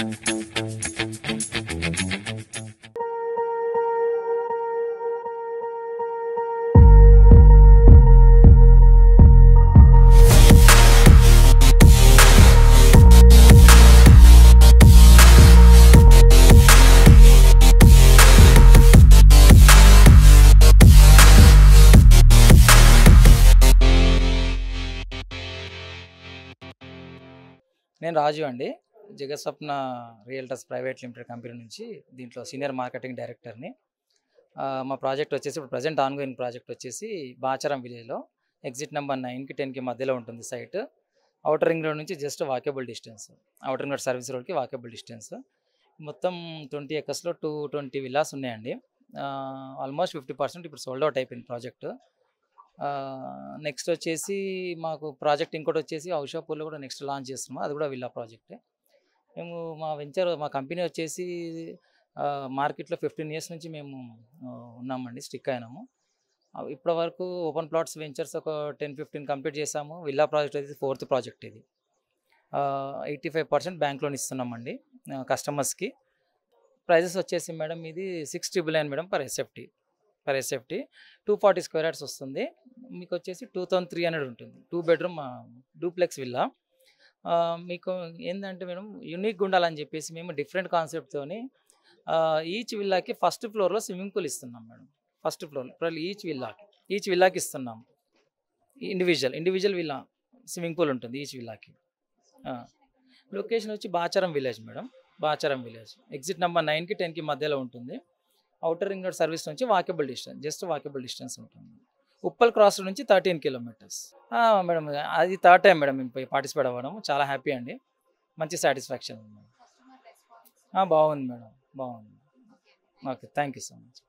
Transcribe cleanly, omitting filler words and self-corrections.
నేను రాజు అండి. Jagaswapna realtors private limited company నుంచి దీంట్లో సీనియర్ మార్కెటింగ్ డైరెక్టర్ని. మా ప్రాజెక్ట్ వచ్చేసి ఇప్పుడు ప్రజెంట్ ఆన్గోయింగ్ ప్రాజెక్ట్ వచ్చేసి బాచారం విలేజ్లో ఎగ్జిట్ నెంబర్ 9కి 10కి మధ్యలో ఉంటుంది సైట్. అవుటర్ రింగ్ రోడ్ నుంచి just walkable distance, outer ring road service రోడ్కి వాకేబుల్ డిస్టెన్స్. మొత్తం 20 ఎకర్స్లో 220 విల్లాస్ ఉన్నాయండి. ఆల్మోస్ట్ 50% ఇప్పుడు సోల్డ్ అవుట్ అయిపోయింది ప్రాజెక్టు. నెక్స్ట్ వచ్చేసి మాకు ప్రాజెక్ట్ ఇంకోటి వచ్చేసి ఔషాపూర్లో కూడా నెక్స్ట్ లాంచ్ చేస్తున్నాము. అది కూడా విల్లా ప్రాజెక్టే. మేము మా కంపెనీ వచ్చేసి మార్కెట్లో 15 ఇయర్స్ నుంచి మేము ఉన్నామండి, స్టిక్ అయినాము. ఇప్పటి వరకు ఓపెన్ ప్లాట్స్ వెంచర్స్ ఒక 10-15 కంప్లీట్ చేసాము. విల్లా ప్రాజెక్ట్ అయితే 4th ప్రాజెక్ట్ ఇది. 85% బ్యాంక్ లోన్ ఇస్తున్నామండి కస్టమర్స్కి. ప్రైజెస్ వచ్చేసి మేడం ఇది 6,999 madam per SFT 240 square yards వస్తుంది. మీకు వచ్చేసి 2,300 ఉంటుంది. 2 బెడ్రూమ్ డూప్లెక్స్ విల్లా. మీకు ఏంటంటే మేడం యూనిక్గా ఉండాలని చెప్పేసి మేము డిఫరెంట్ కాన్సెప్ట్తోని ఈచ్ విల్లాకి ఫస్ట్ ఫ్లోర్లో స్విమ్మింగ్ పూల్ ఇస్తున్నాం మేడం. ఫస్ట్ ఫ్లోర్ ఈచ్ విల్లాకి ఇస్తున్నాం. ఇండివిజువల్ విల్లా స్విమ్మింగ్ పూల్ ఉంటుంది ఈచ్ విల్లాకి. లొకేషన్ వచ్చి Bacharam village madam. Bacharam village exit number 9కి 10కి మధ్యలో ఉంటుంది. అవుటర్ రింగ్ రోడ్ సర్వీస్ నుంచి walkable distance, just walkable distance ఉంటుంది. ఉప్పల్ క్రాస్ నుంచి 13 కిలోమీటర్స్. మేడం అది 3rd టైం మేడం మేము పార్టిసిపేట్ అవ్వడం. చాలా హ్యాపీ అండి, మంచి సాటిస్ఫాక్షన్ ఉంది. బాగుంది మేడం, బాగుంది. Okay, thank you so much.